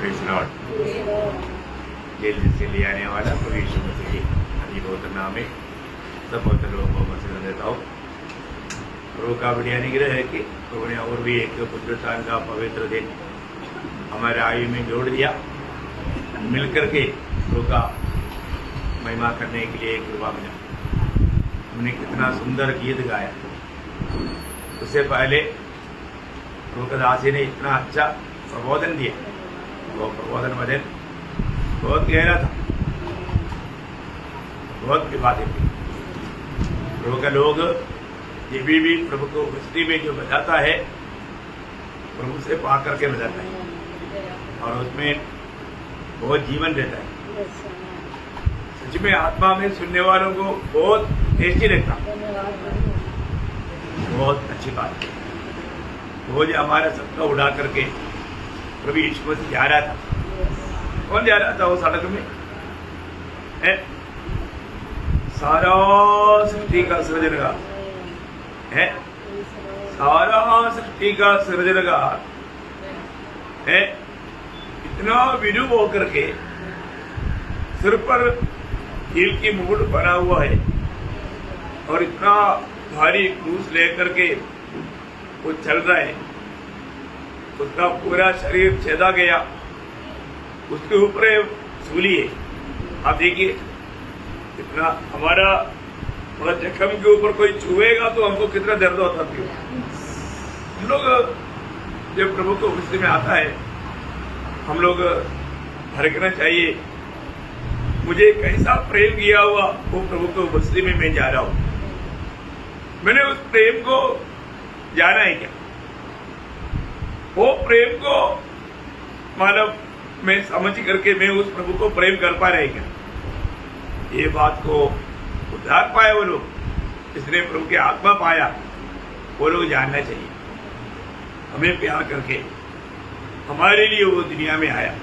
Praise Lord. Jail से ले आने वाला प्रभु यीशु मसीह के हरि पवित्र नाम में सब पवित्र लोगों को मसीह देता हूँ। प्रभु का बड़ी अनुग्रह है कि प्रभु ने और भी एक पुत्रस्थान का पवित्र दिन हमारे आयु में जोड़ दिया। मिलकर के प्रभु का महिमा करने के लिए कृपा मिला। हमने कितना सुंदर गीत गाया। उससे पहले प्रभु का दासी ने इतना अच्छा प्रबोधन दिया। वो प्रबोधन वचन बहुत गहरा था, बहुत की बातें थी। प्रभु का लोग ये भी प्रभु को उपस्थिति में जो बताता है प्रभु से पा करके बताता है और उसमें बहुत जीवन रहता है। सच में आत्मा में सुनने वालों को बहुत टेस्टी लगता, बहुत अच्छी बात है। वो जो हमारा सबका उड़ा करके प्रभु यीशु मसीह जा रहा था। कौन जा रहा था वो सड़क में? है सारा सृष्टि का सृजनगार है, सारा सृष्टि का सृजनगार है। इतना विनू होकर के सिर पर हील की मुकुट बना हुआ है और इतना भारी क्रूस लेकर के वो चल रहा है। उसका पूरा शरीर छेदा गया, उसके ऊपर सूली है। आप देखिए कितना हमारा थोड़ा जख्म के ऊपर कोई छुएगा तो हमको कितना दर्द होता है। हम लोग जब प्रभु को उपस्थिति में आता है हम लोग हरकना चाहिए। मुझे कैसा प्रेम किया हुआ वो प्रभु को उपस्थिति में मैं जा रहा हूं। मैंने उस प्रेम को जाना है क्या? वो प्रेम को मानव मैं समझ करके मैं उस प्रभु को प्रेम कर पा रहे क्या? ये बात को उद्धार पाए वो लोग, जिसने प्रभु की आत्मा पाया वो लोग जानना चाहिए। हमें प्यार करके हमारे लिए वो दुनिया में आया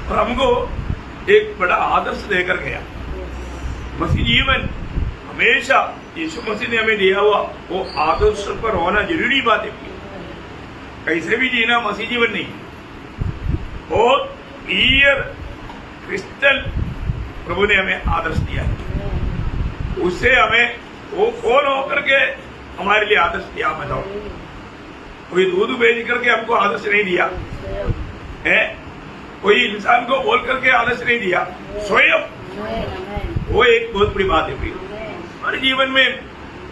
और हमको एक बड़ा आदर्श देकर गया। मसीह जीवन हमेशा यीशु मसीह ने हमें दिया हुआ वो आदर्श पर होना जरूरी बात है। कैसे भी जीना मसीह जीवन नहीं, बहुत क्लियर क्रिस्टल प्रभु ने हमें आदर्श दिया है। उससे हमें वो कौन होकर के हमारे लिए आदर्श दिया? बताओ। कोई दूध बेच करके हमको आदर्श नहीं दिया है, कोई इंसान को बोल करके आदर्श नहीं दिया, स्वयं। वो एक बहुत बड़ी बात है। हमारे जीवन में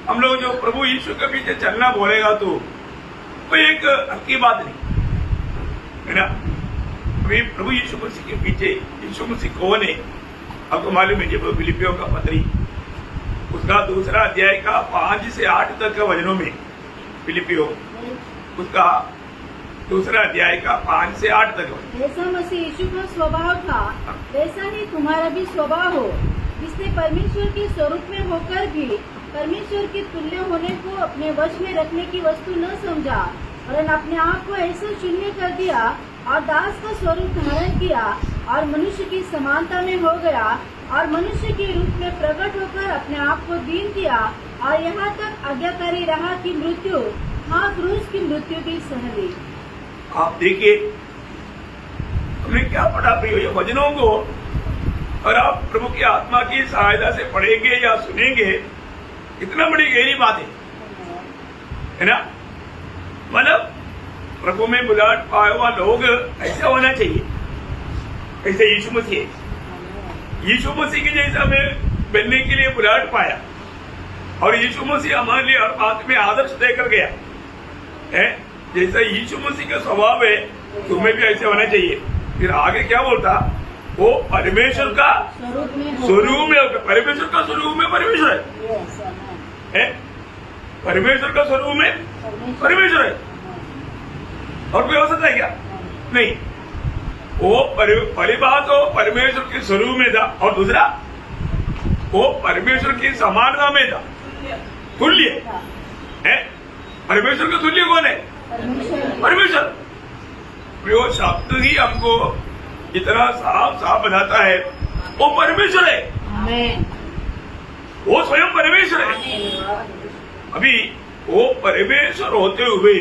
हम लोग जो प्रभु यीशु के पीछे चलना बोलेगा तो कोई एक हल्की बात नहीं है ना। अभी प्रभु यीशु मसीह के पीछे यीशु मसीह कौन है आपको मालूम है? जब फिलिपियों का पत्री उसका दूसरा अध्याय का 5 से 8 तक का वचनों में, फिलिपियों उसका दूसरा अध्याय का 5 से 8 तक। जैसा मसीह यीशु का स्वभाव था वैसा ही तुम्हारा भी स्वभाव हो, जिसने परमेश्वर के स्वरूप में होकर भी परमेश्वर के तुल्य होने को अपने वश में रखने की वस्तु न समझा, वरन अपने आप को ऐसा शून्य कर दिया और दास का स्वरूप धारण किया और मनुष्य की समानता में हो गया और मनुष्य के रूप में प्रकट होकर अपने आप को दीन किया और यहाँ तक आज्ञाकारी रहा कि मृत्यु, हाँ क्रूस की मृत्यु भी सह ली। आप देखिए हमने क्या पढ़ा प्रिय वचनों को, और आप प्रभु की आत्मा की सहायता से पढ़ेंगे या सुनेंगे, इतना बड़ी गहरी बात है ना। मतलब प्रभु में बुलाहट पाए हुआ लोग ऐसा होना चाहिए, ऐसे यीशु मसीह है। यीशु मसीह के जैसा हमें बनने के लिए बुलाहट पाया और यीशु मसीह हमारे लिए हर बात में आदर्श देकर गया है। जैसा यीशु मसीह का स्वभाव है तुम्हें भी ऐसे होना चाहिए। फिर आगे क्या बोलता? वो परमेश्वर का स्वरूप में, परमेश्वर का स्वरूप में परमेश्वर है, परमेश्वर का स्वरूप में परमेश्वर है। और कोई हो सकता है क्या? नहीं। वो पहली बात वो परमेश्वर के स्वरूप में था और दूसरा वो परमेश्वर की समानता में था, तुल्य है। परमेश्वर का तुल्य कौन है? परमेश्वर। वो शब्द ही हमको इतना साफ साफ बताता है वो परमेश्वर है, वो स्वयं परमेश्वर है। अभी वो परमेश्वर होते हुए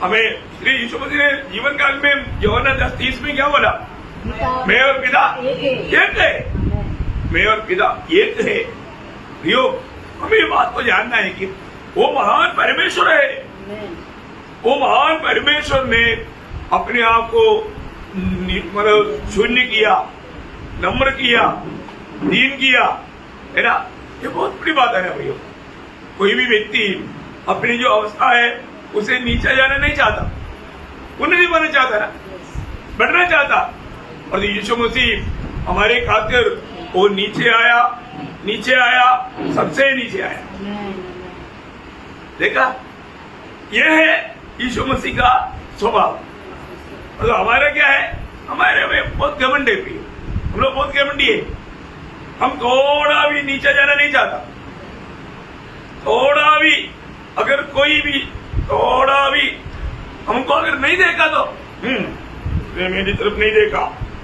हमें श्री यीशु मसीह ने जीवन काल में यूहन्ना 10:30 में क्या बोला? पिता मैं और पिता एक है। एक है। मैं और पिता एक है। प्रियो, हमें ये बात को जानना है कि वो महान परमेश्वर है। आमेन। वो महान परमेश्वर ने अपने आप को मतलब शून्य किया, नम्र किया, दीन किया, है ना? ये बहुत बड़ी बात है ना भैया। कोई भी व्यक्ति अपनी जो अवस्था है उसे नीचे जाना नहीं चाहता, उन्नति बनना चाहता ना, बढ़ना चाहता। और यीशु मसीह हमारे खातिर वो नीचे आया, सबसे नीचे आया। आमेन। देखा, यह है यीशु मसीह का स्वभाव। तो हमारा क्या है? हमारे में बहुत घमंड है प्रिय, हम लोग बहुत घमंडी है। हम थोड़ा भी नीचे जाना नहीं चाहता। थोड़ा भी, अगर कोई भी थोड़ा भी हमको अगर नहीं देखा तो उसने मेरी तरफ नहीं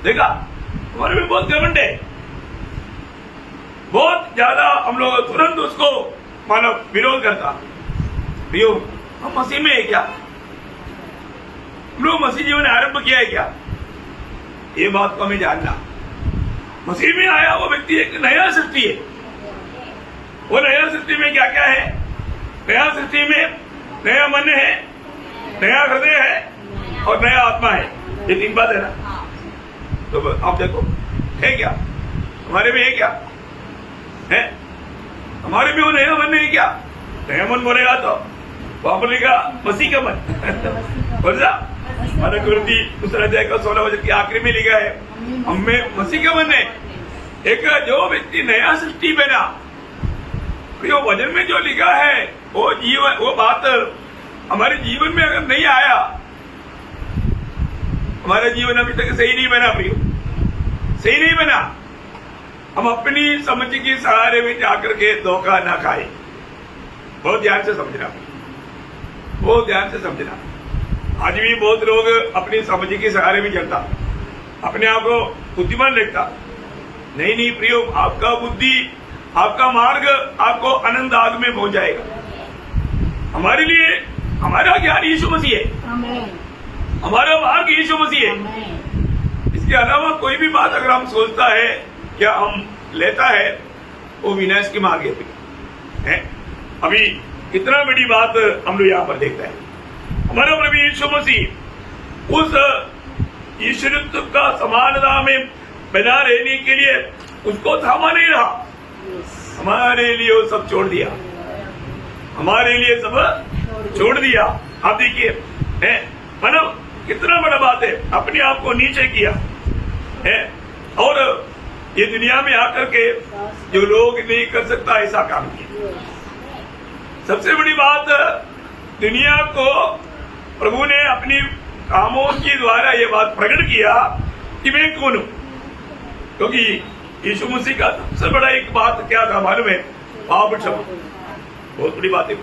देखा, हमारे में बहुत घमंड है, बहुत ज्यादा। हम लोग तुरंत उसको मानव विरोध करता। प्रियो, हम मसीह में है क्या? हम लोग मसीह जीवन आरंभ किया है क्या? ये बात को हमें जानना। मसीह में आया वो व्यक्ति एक नया सृष्टि है। वो नया सृष्टि में क्या क्या है? नया सृष्टि में नया मन है, नया हृदय है और नया आत्मा है। ये 3 बात है ना? तो आप देखो, है क्या हमारे में? है क्या है हमारे में? वो नया मन है क्या? नया मन बोलेगा तो वहां बोलेगा मसीह का मन। बोल जा माना कुरिन्ती दूसरा अध्याय का 16 वचन की आखिरी में लिखा है, हमें मसीह का मन है। एक जो व्यक्ति नया सृष्टि बना, तो वचन में जो लिखा है वो जीवन, वो बात हमारे जीवन में अगर नहीं आया, हमारा जीवन अभी तक सही नहीं बना प्रियो, सही नहीं बना। हम अपनी समझ के सहारे में जाकर के धोखा ना खाए। बहुत ध्यान से समझना, बहुत ध्यान से समझना। आज भी बहुत लोग अपनी समझ के सहारे में चलता, अपने आप को बुद्धिमान लगता। नहीं प्रियो, आपका बुद्धि, आपका मार्ग आपको अनंत आग में पहुंचाएगा। हमारे लिए हमारा ज्ञान यीशु मसीह है, आमेन। हमारा मार्ग यीशु मसीह है। आमेन। इसके अलावा कोई भी बात अगर हम सोचता है या हम लेता है, वो विनाश के मार्ग है। अभी इतना बड़ी बात हम लोग यहाँ पर देखते हैं। हमारा प्रभु यीशु मसीह उस ईश्वरत्व का समानता में बना रहने के लिए उसको थामा नहीं रहा। हमारे लिए वो सब छोड़ दिया, हमारे लिए सब छोड़ दिया। आप देखिए, मतलब कितना बड़ा बात है, अपने आप को नीचे किया है और ये दुनिया में आकर के जो लोग नहीं कर सकता ऐसा काम किया। सबसे बड़ी बात, दुनिया को प्रभु ने अपनी कामों के द्वारा ये बात प्रकट किया कि मैं कौन हूं। क्योंकि यीशु मसीह का सबसे बड़ा एक बात क्या था मालूम है? पाप क्षमा। बहुत बड़ी बात है।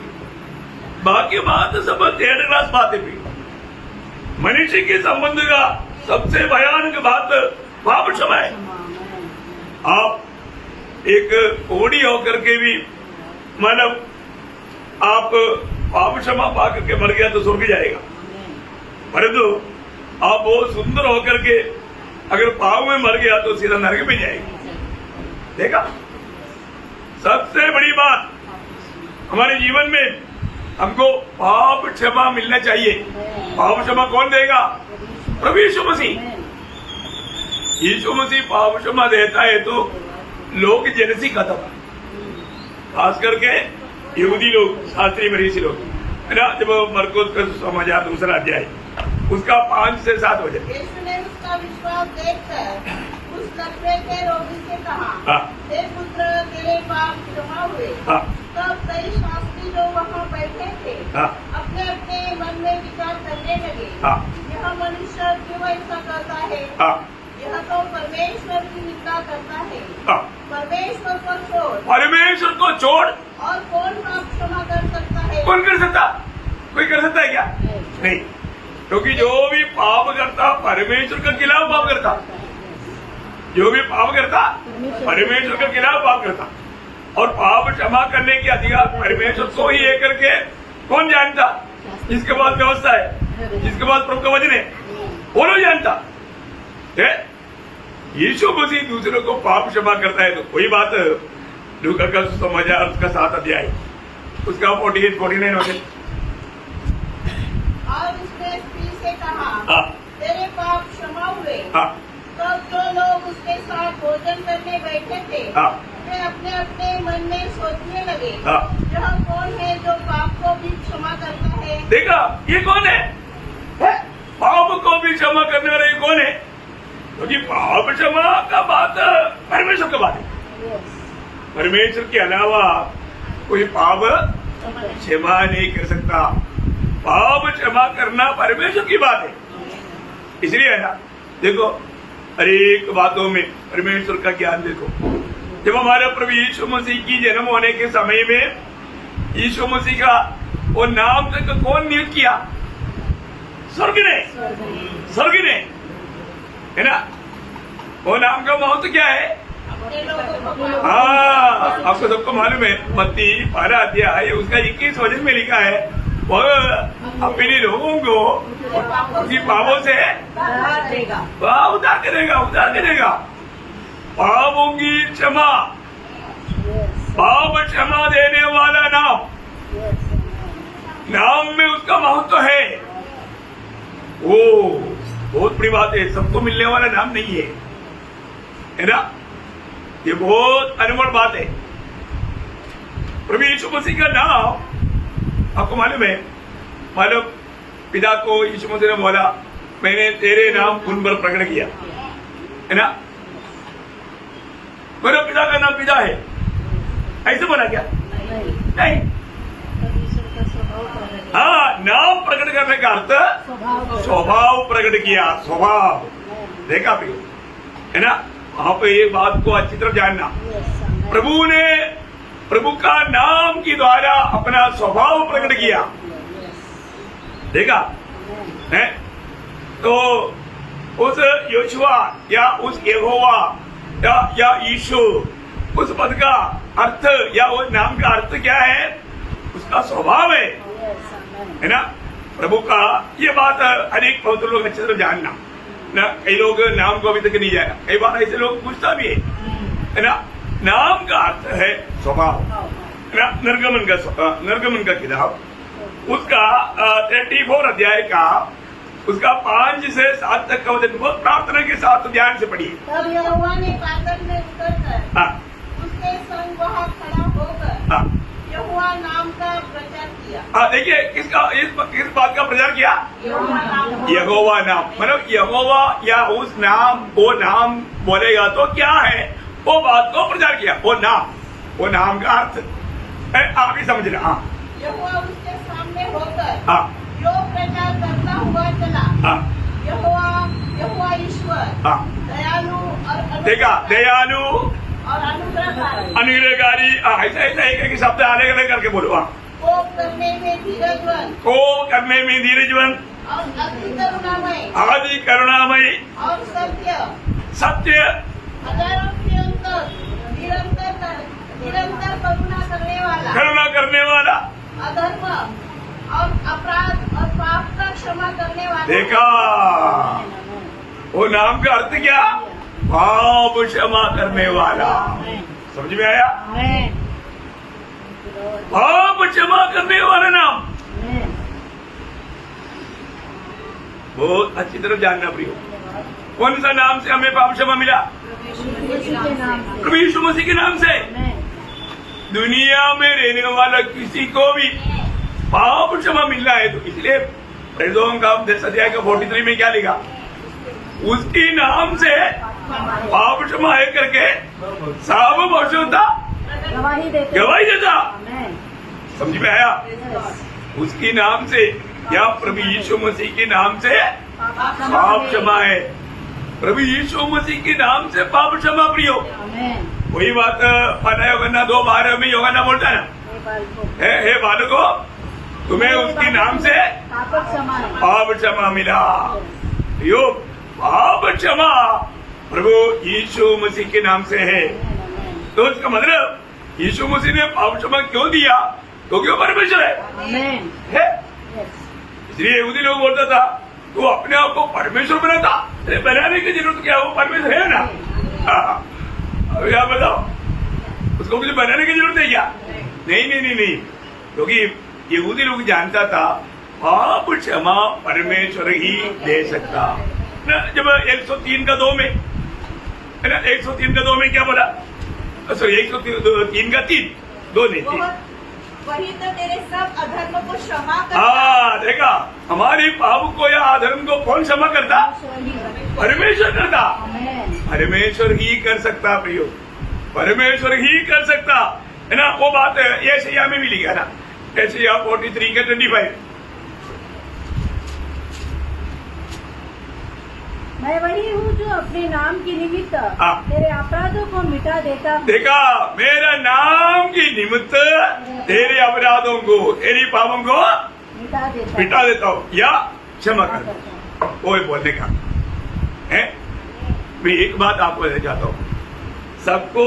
बाकी बात सब 3rd क्लास बात है। मनुष्य के संबंध का सबसे भयानक बात पाप क्षमा है। आप एक कोड़ी होकर के भी मतलब आप पाप क्षमा पा करके मर गया तो स्वर्ग जाएगा, परंतु आप बहुत सुंदर होकर के अगर पाप में मर गया तो सीधा नरक में जाएगा। देखा, सबसे बड़ी बात हमारे जीवन में हमको पाप क्षमा मिलना चाहिए। पाप क्षमा कौन देगा? प्रभु यीशु मसीह। यीशु मसीह पाप क्षमा देता है तो लोग जेलसी खत्म, खास करके यहूदी लोग, शास्त्री फरीसी लोग, है ना? जब मरकुस का समाचार 2रा अध्याय उसका 5 से 7 वचन। यीशु ने उसका विश्वास देखकर उस लकवे के रोगी से कहा, हे पुत्र, तेरे पाप क्षमा हुए। तब कई शास्त्री जो वहाँ बैठे थे अपने अपने मन में विचार करने लगे, यह मनुष्य क्यों ऐसा करता है? यह तो परमेश्वर की निंदा करता है। परमेश्वर को छोड़, परमेश्वर को छोड़ और कौन पाप क्षमा कर सकता है? कौन कर सकता? कोई कर सकता है क्या? नहीं, क्योंकि जो भी पाप करता परमेश्वर के खिलाफ पाप करता। जो भी पाप करता परमेश्वर के खिलाफ पाप करता। और पाप क्षमा करने के अधिकार परमेश्वर को ही है करके कौन जानता? इसके बाद व्यवस्था है जिसके पास प्रभु का वचन है वो नहीं जानता है। यीशु मसीह दूसरों को पाप क्षमा करता है तो कोई बात लूका का समाचार उसका 7 अध्याय उसका 48-49 वचन। और उसने स्त्री से कहा हाँ। तेरे पाप क्षमा हुए। हाँ। तब जो लोग उसके साथ भोजन करने बैठे थे हाँ। वे अपने अपने मन में सोचने लगे हाँ। यह कौन है जो पाप को भी क्षमा करता है। देखा ये कौन है? पाप को भी क्षमा करने वाला ये कौन है? क्योंकि पाप क्षमा का बात परमेश्वर का बात है। परमेश्वर के अलावा कोई पाप क्षमा नहीं कर सकता। पाप क्षमा करना परमेश्वर की बात है। इसलिए है ना, देखो हरेक बातों में परमेश्वर का ज्ञान देखो। जब हमारे प्रभु यीशु मसीह की जन्म होने के समय में यीशु मसीह का वो नाम तक कौन नियुक्त किया? स्वर्ग ने, स्वर्ग ने, है ना। वो नाम का महत्व क्या है? हाँ, आपको सबको मालूम है। मत्ती 12 अध्याय उसका 21 वचन में लिखा है वह अपने लोगों को उनकी पापों से उधार करेगा, उधार करेगा। पापों की क्षमा, पाप क्षमा देने वाला नाम, नाम में उसका महत्व है। वो बहुत बड़ी बात है, सबको मिलने वाला नाम नहीं है ना। ये बहुत अनमोल बात है। प्रभु यीशु मसीह का नाम आपको मालूम है, मालूम पिता को यीशु मसीह ने बोला मैंने तेरे नाम उन पर प्रकट किया, है ना। मेरे पिता का नाम पिता है, ऐसे बोला क्या? नहीं। हाँ, नाम प्रकट करने का अर्थ स्वभाव प्रकट किया। स्वभाव देखा भी, है ना। आप ये बात को अच्छी तरह जानना, प्रभु ने प्रभु का नाम के द्वारा अपना स्वभाव प्रकट किया। देखा है तो उस योशुआ या उस यहोवा या यीशु उस पद का अर्थ या उस नाम का अर्थ क्या है? उसका स्वभाव है ना। प्रभु का ये बात अनेक बहुत लोग अच्छे तरह जानना ना। कई लोग नाम को अभी तक नहीं जाना, कई बार ऐसे लोग पूछता भी है ना। नाम का अर्थ है स्वभाव, ना। निर्गमन का किताब उसका 34 अध्याय का उसका 5 से 7 तक का वचन बहुत प्रार्थना के साथ ध्यान से पढ़िए। तब यहोवा ने बादल में उतरकर उसके संग वहाँ खड़ा होकर यहोवा नाम का प्रचार किया। देखिए किस बात का प्रचार किया? यहोवा नाम, मतलब यहोवा या उस नाम, वो नाम बोलेगा तो क्या है वो बात को प्रचार किया। वो नाम का अर्थ आप ही समझ रहे। यहोवा उसके सामने होकर जो प्रचार करता हुआ चला। यहोवा ईश्वर दयालु और देखा, दयालु और अनुग्रहकारी। ऐसा एक शब्द अलग अलग करके बोलो। कोप करने में धीरजवन, कोप करने में धीरजवन और अति करुणामय, आदि करुणामय और सत्य हजारों के अंतर निरंतर करुणा करने वाला, अधर्म और अपराध और पाप का क्षमा करने वाला। देखा, वो नाम का अर्थ क्या? पाप क्षमा करने वाला। समझ में आया? पाप क्षमा करने वाला नाम बहुत अच्छी तरह जानना प्रियो। कौन सा नाम से हमें पाप क्षमा मिला? प्रभु यीशु मसीह के नाम से। दुनिया में रहने वाला किसी को भी पाप क्षमा मिल रहा है तो इसलिए प्रेरितों का 10 अध्याय का 43 में क्या लिखा? उसके नाम से पाप क्षमा है करके सब वर्षों तक गवाही देता। समझ में आया? उसके नाम से या प्रभु यीशु मसीह के नाम से पाप क्षमा है। प्रभु यीशु मसीह के नाम से पाप क्षमा प्रियो। वही बात पता योगन्ना 2:12 में योगन्ना बोलता है ना, हे बालको तुम्हें उसके नाम से पाप क्षमा मिला। यो पाप क्षमा प्रभु यीशु मसीह के नाम से है। तो इसका मतलब यीशु मसीह ने पाप क्षमा क्यों दिया? क्योंकि वो परमेश्वर है। इसलिए यहूदी लोग बोलता था तू अपने आप को परमेश्वर बनाता, अरे बनाने की जरूरत क्या, वो परमेश्वर है ना। अभी आप बताओ उसको मुझे बनाने की जरूरत है क्या? नहीं नहीं नहीं नहीं, क्योंकि यहूदी लोग जानता था पाप क्षमा परमेश्वर ही दे सकता ना। जब 103 का 2 में है ना, 103 का 2 में क्या बोला, सॉरी 103 का 3, 2 नहीं 3, वही तो तेरे सब अधर्म को क्षमा करता। हाँ देखा, हमारे पाप को या अधर्म को कौन क्षमा करता? परमेश्वर करता। परमेश्वर ही कर सकता प्रियो, परमेश्वर ही कर सकता है ना। वो बात यशायाह में भी लिखा है ना, यशायाह 43 का 25, मैं वही हूँ जो अपने नाम की निमित्त तेरे अपराधों को मिटा देता हूँ। देखा, मेरा नाम की निमित्त तेरे अपराधों को, तेरी पापों को मिटा देता हूँ या क्षमा कर, वो बोलने का है। मैं एक बात आपको कहना चाहता हूँ, सबको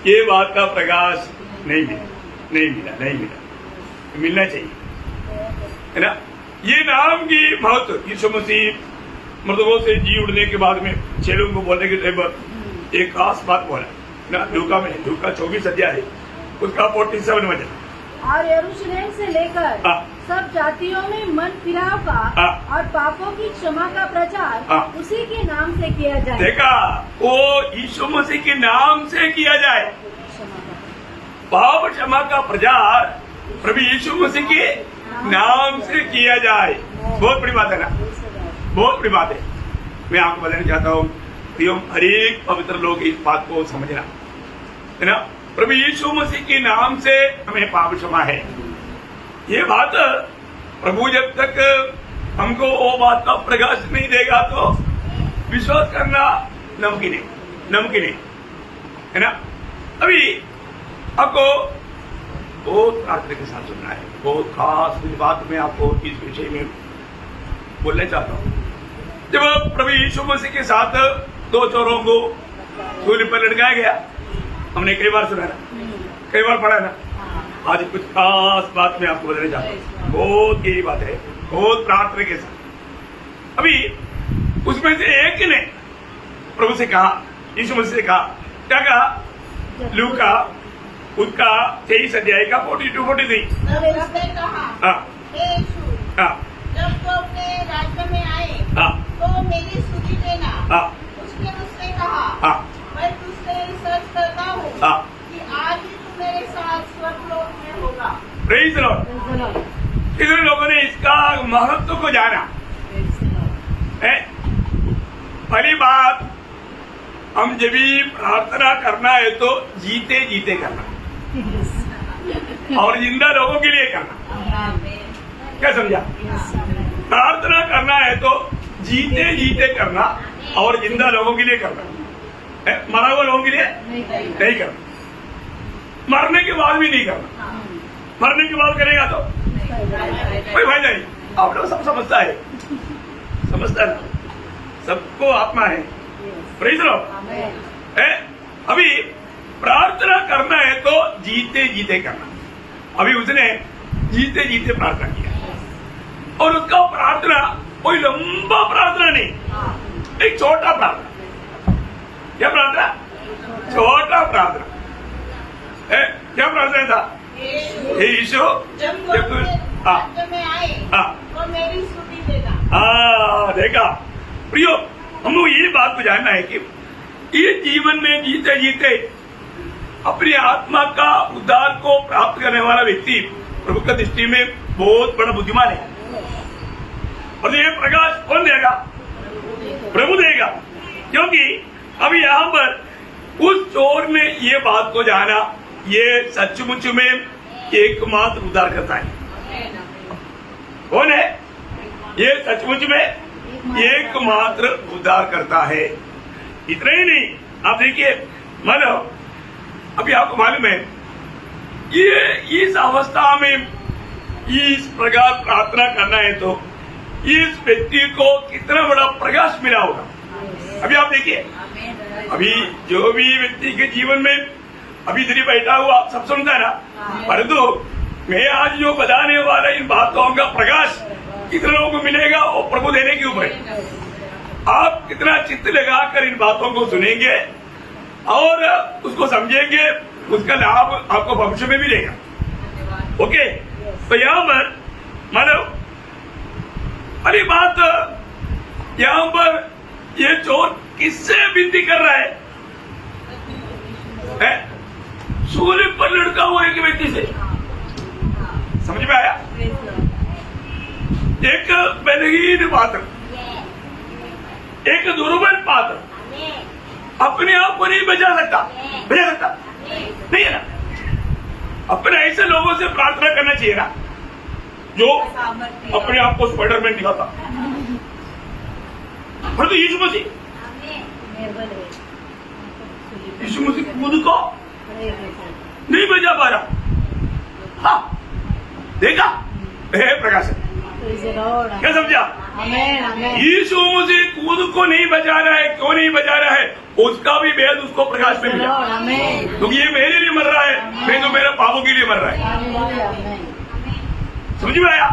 ये बात का प्रकाश नहीं मिला, मिलना चाहिए है ना। ये नाम की महत्व, यीशु मसीह मर्दों से जी उड़ने के बाद में चेलों को बोलने के टाइम एक खास बात बोला ना, लूका 24 अध्याय है, उसका 47 वचन, और यरूशलेम से लेकर सब जातियों में मन फिराव का और पापों की क्षमा का प्रचार उसी के नाम से किया जाए। देखा, वो यीशु मसीह के नाम से किया जाए, पाप क्षमा का प्रचार प्रभु यीशु मसीह के नाम से किया जाए। बहुत बड़ी बात है ना, बहुत बड़ी बात है। मैं आपको बताना चाहता हूँ प्रियो, हर एक पवित्र लोग इस बात को समझना है ना, प्रभु यीशु मसीह के नाम से हमें पाप क्षमा है। ये बात प्रभु जब तक हमको वो बात का प्रकाश नहीं देगा तो विश्वास करना नमकीन है ना। अभी आपको बहुत प्रार्थना के साथ सुनना है, बहुत खास बात मैं आपको इस विषय में बोलना चाहता हूँ। जब प्रभु यीशु मसीह के साथ 2 चोरों को सूली पर लटकाया गया, हमने कई बार सुना ना, कई बार पढ़ा ना। आज कुछ खास बात मैं आपको बताना चाहता हूँ, बहुत गहरी बात है, बहुत प्रार्थना के साथ। अभी उसमें से एक ने प्रभु से कहा, यीशु मसीह से कहा, क्या कहा? लूका उसका 23 अध्याय का 42-43। उसने कहा, हे यीशु, जब तो अपने राज्य में आए तो मेरी स्तुति देना। उसने मुझसे कहा, मैं तुझसे सच कहता हूँ कि आज ही तू मेरे साथ स्वर्गलोक में होगा। Praise the Lord. कितने लोगों ने इसका महत्व को जाना है? पहली बात, हम जब भी प्रार्थना करना है तो जीते जीते करना और जिंदा लोगों के लिए करना। क्या समझा? प्रार्थना करना है तो जीते जीते करना और जिंदा लोगों के लिए करना, मरा हुआ लोगों के लिए नहीं करना, मरने के बाद भी नहीं करना। मरने के बाद करेगा तो कोई फायदा नहीं। आप लोग सब समझता है ना, सबको आत्मा है। Praise the Lord. अभी प्रार्थना करना है तो जीते जीते करना। अभी उसने जीते जीते प्रार्थना किया और उसका प्रार्थना कोई लंबा प्रार्थना नहीं, एक छोटा प्रार्थना। क्या प्रार्थना? छोटा प्रार्थना। क्या प्रार्थना था? हे यीशु, जब तू अपने राज्य में आए तो मेरी स्तुति देना। देखा प्रियो, हम लोग ये बात को जानना है कि ये जीवन में जीते जीते अपनी आत्मा का उद्धार को प्राप्त करने वाला व्यक्ति प्रभु की दृष्टि में बहुत बड़ा बुद्धिमान है। और ये प्रकाश कौन देगा? प्रभु देगा। क्योंकि अभी यहाँ पर उस चोर ने ये बात को जाना, ये सचमुच में एकमात्र उद्धार करता है। कौन है? ये सचमुच में एकमात्र उद्धार करता है। इतना ही नहीं, आप देखिए, मानो अभी आपको मालूम है, ये इस अवस्था में इस प्रकार प्रार्थना करना है तो इस व्यक्ति को कितना बड़ा प्रकाश मिला होगा। अभी आप देखिए, अभी जो भी व्यक्ति के जीवन में अभी इधर बैठा हुआ सब सुनता है ना, परंतु मैं आज जो बताने वाला इन बातों का प्रकाश कितने लोगों को मिलेगा वो प्रभु देने के ऊपर है। आप कितना चित्त लगाकर इन बातों को सुनेंगे और उसको समझेंगे, उसका लाभ आपको भविष्य में मिलेगा। ओके, तो यहाँ पर मानो अरे बात यहाँ पर ये चोर किससे विनती कर रहा है? सूर्य पर लड़का हुआ एक व्यक्ति से। समझ में आया? एक बलहीन पात्र, एक दुर्बल पात्र अपने आप को नहीं बचा सकता, नहीं है ना? अपने ऐसे लोगों से प्रार्थना करना चाहिए ना जो अपने आप को स्पाइडरमैन दिखाता। परंतु यीशु मसीह खुद को नहीं बचा पा रहा। हाँ, देखा? प्रकाश क्या समझा? यीशु मसीह खुद को नहीं बचा रहा है। क्यों नहीं बचा रहा है? उसका भी भेद उसको प्रकाश में मिला। क्योंकि ये मेरे लिए मर रहा है, मैं तो मेरे पापों के लिए मर रहा है। समझ में आया?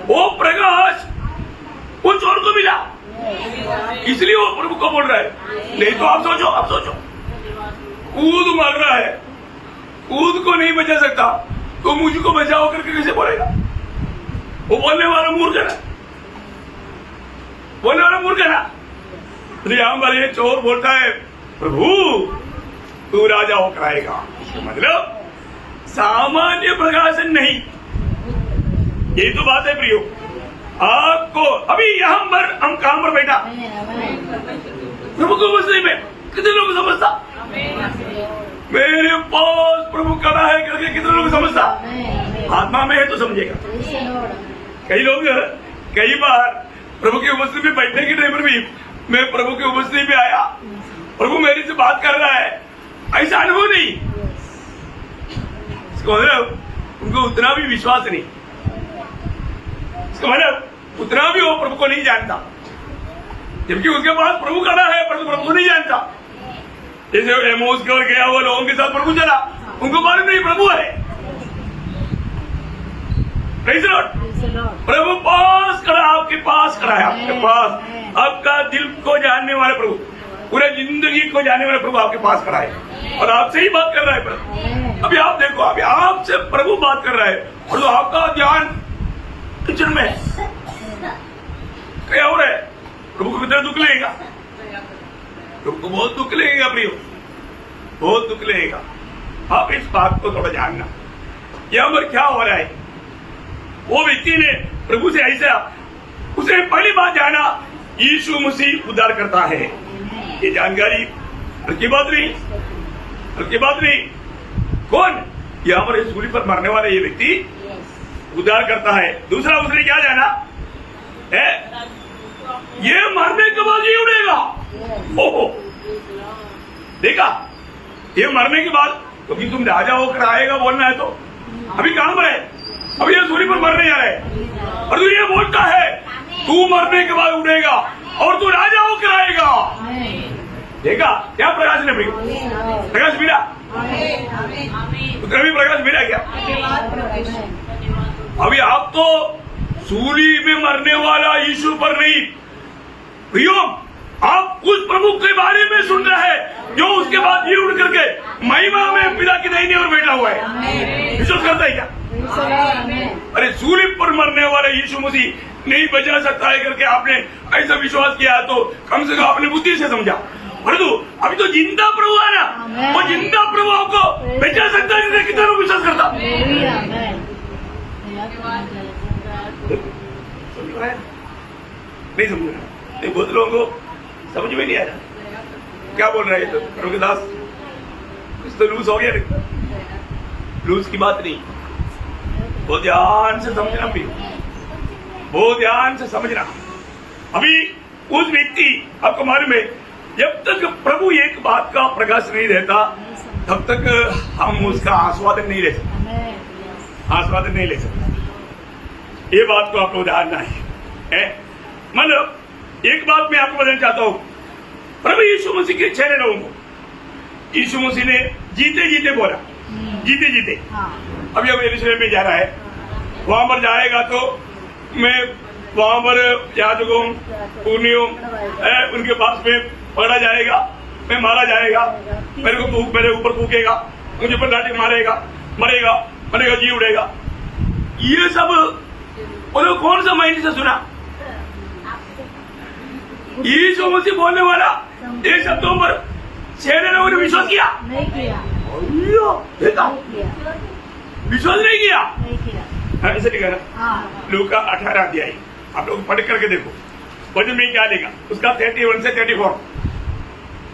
वो प्रकाश वो चोर को मिला, इसलिए वो प्रभु को बोल रहा है। नहीं तो आप सोचो खुद मर रहा है, खुद को नहीं बचा सकता तो मुझको बचाओ करके कैसे बोलेगा? वो बोलने वाला मूर्ख है ना, बोलने वाला मूर्ख है ना। तो यहाँ पर ये चोर बोलता है प्रभु तू राजा होकर आएगा, मतलब सामान्य प्रकाशन नहीं। ये तो बात है प्रियो। आपको अभी यहाँ पर हम काम पर बैठा प्रभु को मसीह में कितने लोग समझता? मेरे पास प्रभु खड़ा है करके कितने लोग समझता? आत्मा में है तो समझेगा। कई लोग कई बार प्रभु की उपस्थिति में बैठने के टाइम पर भी मैं प्रभु की उपस्थिति में आया, प्रभु मेरे से बात कर रहा है, ऐसा अनुभव नहीं। इसका मतलब उनको उतना भी विश्वास नहीं, इसका मतलब उतना भी वो प्रभु को नहीं जानता। जबकि उसके पास प्रभु खड़ा है पर प्रभु को नहीं जानता। जैसे एमोस की ओर गया हुआ लोगों के साथ प्रभु चला, उनको मालूम नहीं प्रभु है। प्रभु पास खड़ा, आपके पास खड़ा है, आपके पास आपका दिल को जानने वाले प्रभु, पूरे जिंदगी को जानने वाले प्रभु आपके पास खड़ा है और आपसे ही बात कर रहा है प्रभु। अभी आप देखो, अभी आपसे प्रभु बात कर रहा है और तो आपका ध्यान किचन में क्या हो रहा है? प्रभु को कितना दुख लगेगा? प्रभु को बहुत दुख लगेगा प्रियो, बहुत दुख लगेगा। आप इस बात को थोड़ा जानना, यहाँ पर क्या हो रहा है। वो व्यक्ति ने प्रभु से ऐसा, उसे पहली बात जाना यीशु मसीह उद्धार करता है। ये जानकारी हल्की बात नहीं, हल्की बात नहीं। कौन? यहाँ पर सूली पर मरने वाला ये व्यक्ति उद्धार करता है। दूसरा उसने क्या जाना है? ये मरने के बाद ही उड़ेगा। ओहो, देखा? ये मरने के बाद, क्योंकि तुम राजा होकर आएगा बोलना है तो अभी कहां पर है? अभी ये सूली पर मरने जा रहा है और तू ये बोलता है तू मरने के बाद उड़ेगा और तू राजा होकर आएगा। देखा क्या प्रकाश ने? प्रकाश मिला? भी प्रकाश मिला क्या? अभी आप तो सूली में मरने वाला यीशु पर नहीं प्रियो, आप उस प्रभु के बारे में सुन रहे हैं जो उसके बाद ये उड़ करके महिमा में पिता की दाहिनी ओर बैठा हुआ है। विश्वास करता है क्या? अरे सूली पर मरने वाले यीशु मसीह नहीं बचा सकता है करके आपने ऐसा विश्वास किया तो कम से कम आपने बुद्धि से समझा। परंतु अभी तो जिंदा प्रभु है ना, वो जिंदा प्रभु आपको बचा सकता है। कितना लोग विश्वास करता? नहीं समझ रहा, नहीं बहुत लोगों को समझ में नहीं आ रहा क्या बोल रहे हैं। तो प्रभुदास कुछ तो लूज हो गया। लूज की बात नहीं, बहुत ध्यान से समझना भी, बहुत ध्यान से समझना। अभी उस व्यक्ति, आपको मालूम है, जब तक प्रभु एक बात का प्रकाश नहीं देता तब तक हम उसका आस्वादन नहीं ले सकते, आस्वादन नहीं ले सकते। ये बात को आपको जानना है। मतलब एक बात मैं आपको बताना चाहता हूं, प्रभु यीशु मसीह के 6 लोगों को यीशु मसीह ने जीते जीते बोला, जीते जीते। अभी अब यरूशलेम में जा रहा है, वहां पर जाएगा तो मैं वहां पर याजकों पुण्यों उनके पास में पकड़ा जाएगा, मैं मारा जाएगा, मेरे ऊपर थूकेगा, मुझे पर लाठी मारेगा, मरेगा, मरेगा, जी उड़ेगा। ये सब उन्होंने कौन सा माइंड से सुना? यीशु मसीह बोलने वाला ये शब्दों पर चेहरे लोगों ने विश्वास किया? नहीं किया, देखा, विश्वास नहीं किया। नहीं किया। हाँ, ऐसे लिखा ना हाँ, लूका 18 अध्याय, आप लोग पढ़ करके देखो वचन में क्या लिखा उसका 31 से 34।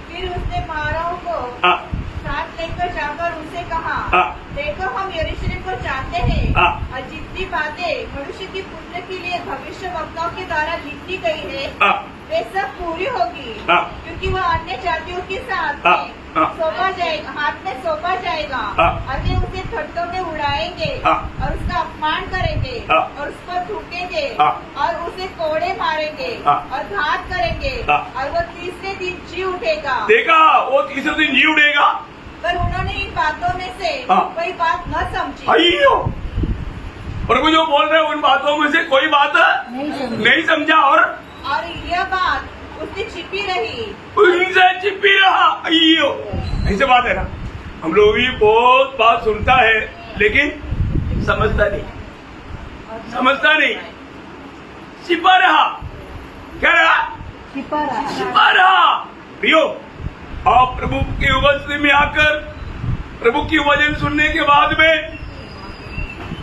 फिर उसने माराओं को हाँ, साथ लेकर जाकर उनसे कहा, हाँ। देखो हम यरूशलेम को चाहते हैं हाँ। और जितनी बातें मनुष्य की पुत्र के लिए भविष्य वक्ताओं के द्वारा लिखी गई है हाँ, वे सब पूरी होगी, हाँ। क्योंकि वह अन्य जातियों के साथ हाँ, में हाँ। सौंपा जाएगा, हाथ में सौंपा जाएगा हाँ। और वे उसे ठट्टों में उड़ाएंगे हाँ। और उसका अपमान करेंगे हाँ। और उस पर थूकेंगे हाँ। और उसे कोड़े मारेंगे हाँ। और घात करेंगे हाँ। और वह तीसरे दिन जी उठेगा। देखा वो तीसरे दिन जी उड़ेगा। पर उन्होंने इन बातों में से हाँ। कोई बात न समझी। अयो प्रभु जो बोल रहे हैं उन बातों में से कोई बात नहीं समझा और यह बात उससे छिपी रही। उनसे छिपी रहा। अयो ऐसे बात है ना, हम लोग भी बहुत बात सुनता है लेकिन समझता नहीं, समझता नहीं, छिपा रहा। क्या रहा? छिपा रहा। छिपा रहा। प्रियो, आप प्रभु की उपस्थिति में आकर प्रभु की वचन सुनने के बाद में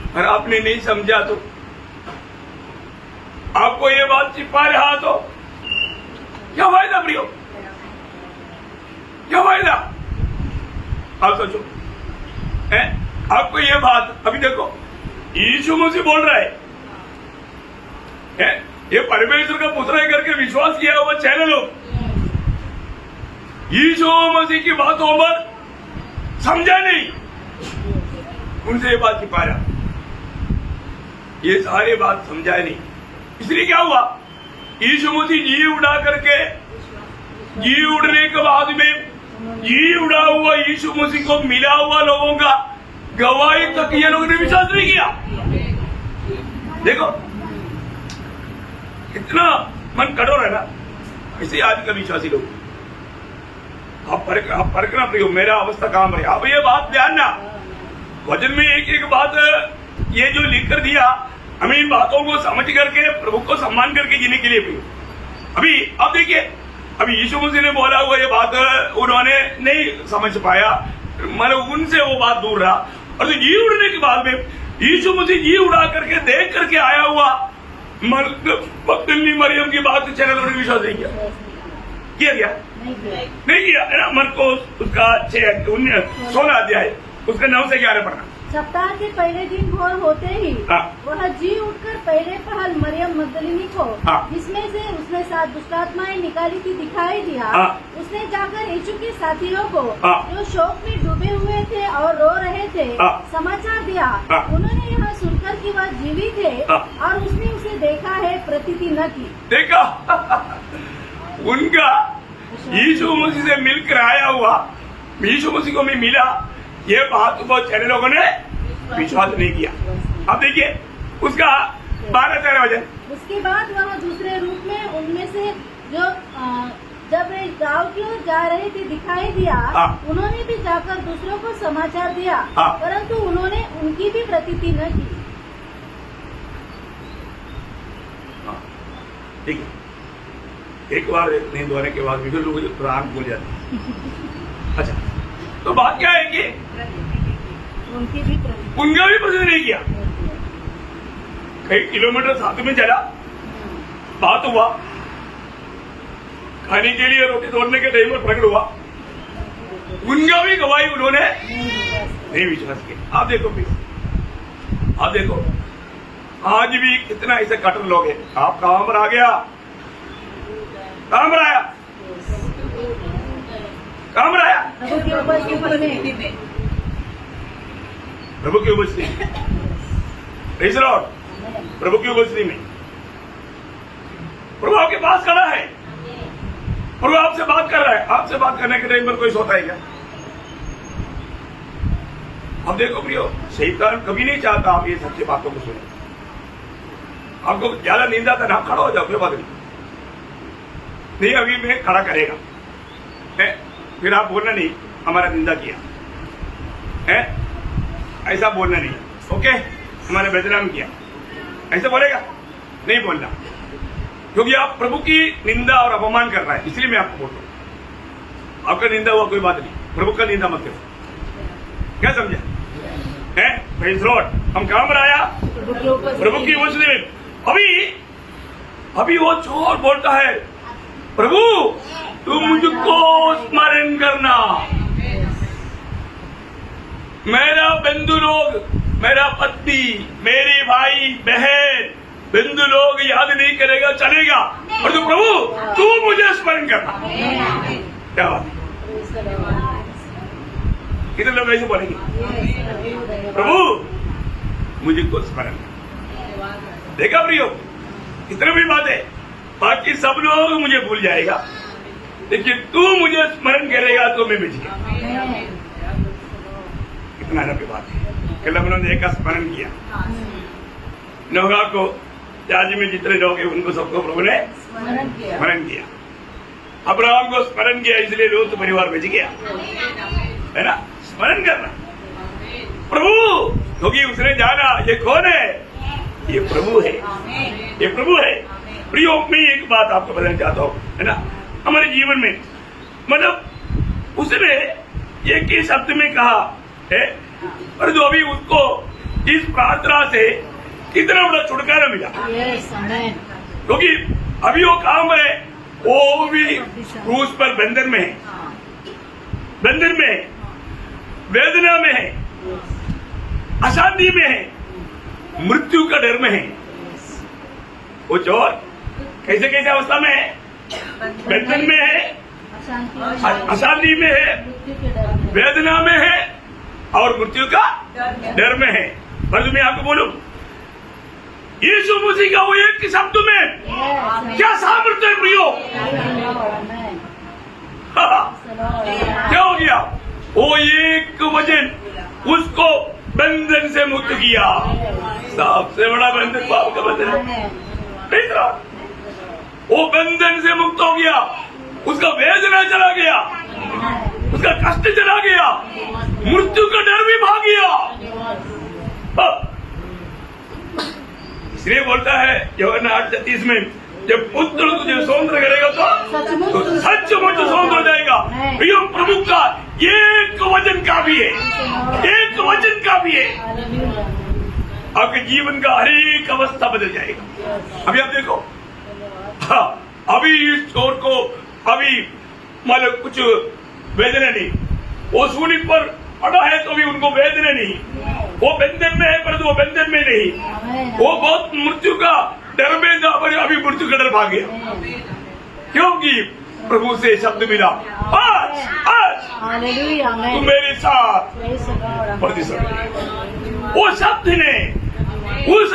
अगर आपने नहीं समझा तो, आपको ये बात छिपा रहा तो क्या फायदा? प्रियो, क्या फायदा? आप सोचो, है आपको ये बात अभी देखो यीशु मसीह बोल रहा है, ये परमेश्वर का पुत्र है करके विश्वास किया हुआ चैनल लोग यीशु मसीह की बातों पर समझा नहीं, उनसे ये बात छिपा रहा, ये सारे बात समझा नहीं। इसलिए क्या हुआ? यीशु मसीह जी उड़ा करके, जी उड़ने के बाद में जी उड़ा हुआ यीशु मसीह को मिला हुआ लोगों का गवाही तक ये लोगों ने विश्वास नहीं किया। देखो कितना मन कठोर है ना, इसे आज का विश्वासी लोग आप परखना प्रियो, मेरा अवस्था काम है। अब ये बात ध्यान ना, वचन में एक एक बात ये जो लिख कर दिया, हमें इन बातों को समझ करके प्रभु को सम्मान करके जीने के लिए प्रियो। अभी अब देखिए, अभी यीशु मसीह ने बोला हुआ ये बात उन्होंने नहीं समझ पाया, मतलब उनसे वो बात दूर रहा। और तो जी उड़ने के बाद में यीशु मसीह जी उड़ा करके देख करके आया हुआ मगदलिनी मरियम की बात चैनल ने विश्वास नहीं किया गया नहीं किया है ना। मरकुस उसका 16 अध्याय उसका 9 से 11 पढ़ना। सप्ताह के पहले दिन भोर होते ही हाँ। वह जी उठकर पहले पहल मरियम मगदलिनी को, हाँ। जिसमें से उसने 7 दुष्टात्माएं निकाली थी, दिखाई दिया। हाँ। उसने जाकर यीशु के साथियों को, हाँ। जो शोक में डूबे हुए थे और रो रहे थे, हाँ। समाचार दिया। हाँ। उन्होंने यह सुनकर कि वह जीवित है हाँ। और उसने उसे देखा है, प्रतीति न की। देखा उनका यीशु मसीह से मिलकर आया हुआ, यीशु मसीह को मैं मिला, ये बात बहुत सारे लोगों ने विश्वास नहीं किया। अब देखिए उसका 12-13 वचन। उसके बाद वह दूसरे रूप में उनमें से जो जब वे गांव की ओर जा रहे थे दिखाई दिया। हाँ। उन्होंने भी जाकर दूसरों को समाचार दिया। हाँ। परंतु उन्होंने उनकी भी प्रतीति न की। ठीक है, एक बार नहीं दोहराने के बाद भी लोग कुरान भूल जाते हैं। अच्छा, तो बात क्या है कि उनकी भी प्रतीति। उनका भी पसंद नहीं किया। कई किलोमीटर साथ में चला, बात हुआ, खाने के लिए रोटी तोड़ने के टाइम पर प्रकट हुआ, उनका भी गवाही उन्होंने नहीं विश्वास किया। आप देखो प्लीज, आप देखो आज भी कितना ऐसे कटर लोग हैं। आप कहां पर आ गया, कहां पर आया, कहां पर आया? प्रभु की उपस्थिति में। प्रभु की उपस्थिति, प्रेज़ द लॉर्ड, प्रभु की उपस्थिति में प्रभु आपके पास खड़ा है, प्रभु आपसे बात कर रहा है। आपसे बात करने के टाइम पर कोई सोता है क्या? अब देखो प्रियो, शैतान कभी नहीं चाहता आप ये सच्ची बातों को सुने। आपको ज्यादा नींद आता ना, खड़ा हो जाओ, कोई बात नहीं, अभी मैं खड़ा करेगा है, फिर आप बोलना नहीं हमारा निंदा किया है, ऐसा बोलना नहीं, ओके, हमारे बदनाम किया, ऐसा बोलेगा नहीं बोलना, क्योंकि आप प्रभु की निंदा और अपमान कर रहा है, इसलिए मैं आपको बोल रहा हूं। आपका निंदा हुआ कोई बात नहीं, प्रभु का निंदा मत करो, क्या समझे है? Praise Lord. हम कहां पर आया? प्रभु की वचन में। अभी वो चोर बोलता है, प्रभु तू मुझको स्मरण करना, मेरा बंधु लोग, मेरा पत्नी, मेरे भाई बहन, बंधु लोग याद नहीं करेगा चलेगा, और तो प्रभु तू मुझे स्मरण करना। क्या बात है? कितने लोग ऐसे बोलेंगे, प्रभु मुझको स्मरण करना। देखा प्रियो, कितने भी बात है, बाकी सब लोग मुझे भूल जाएगा, लेकिन तू मुझे स्मरण करेगा तो मैं मिल गया। कितना लंबी बात है। कल हम लोगों ने एक का स्मरण किया, नोहा को, आज में जितने लोग हैं उनको सबको प्रभु ने स्मरण किया, अब्राहम को स्मरण किया, इसलिए लोग परिवार बच गया, है ना? स्मरण करना प्रभु, क्योंकि उसने जाना ये कौन है, ये प्रभु है, ये प्रभु है। प्रियो, मैं एक बात आपको बताना चाहता हूँ, है ना, हमारे जीवन में मतलब उसने एक ही शब्द में कहा है, और जो अभी उसको इस प्रार्थना से कितना बड़ा छुटकारा मिला, क्योंकि अभी वो काम है, वो भी क्रूस पर बंधन में है, बंधन में है, वेदना में है, अशांति में है, मृत्यु का डर में है। वो चोर कैसे कैसे अवस्था में है? बंधन में है, अशांति में है, वेदना में है, और मृत्यु का डर में है। पर मैं आपको बोलूं, यीशु मसीह का वो एक शब्द में क्या सामर्थ्य है प्रियो? क्या हो गया? वो एक वचन उसको बंधन से मुक्त किया। सबसे बड़ा बंधन पाप का बंधन है, नहीं था? वो बंधन से मुक्त हो गया, उसका वेदना चला गया, उसका कष्ट चला गया, मृत्यु का डर भी भाग गया। इसलिए बोलता है यूहन्ना 8:33 में, जब पुत्र तुझे स्वतंत्र करेगा तो सचमुच स्वतंत्र हो जाएगा। प्रियो, प्रभु का एक वचन काफी है, एक वचन काफी है, आपके जीवन का हर एक अवस्था बदल जाएगा। अभी आप देखो, हाँ, अभी इस चोर को अभी मतलब कुछ वेदना नहीं, वो सूली पर पड़ा है तो भी उनको वेदना नहीं, वो बंधन में है परंतु वो बंधन में नहीं, वो बहुत मृत्यु का डर में था पर अभी मृत्यु का डर भाग गया, क्योंकि प्रभु से शब्द मिला, आज आज तुम मेरे साथ प्रतिशत। वो शब्द ने उस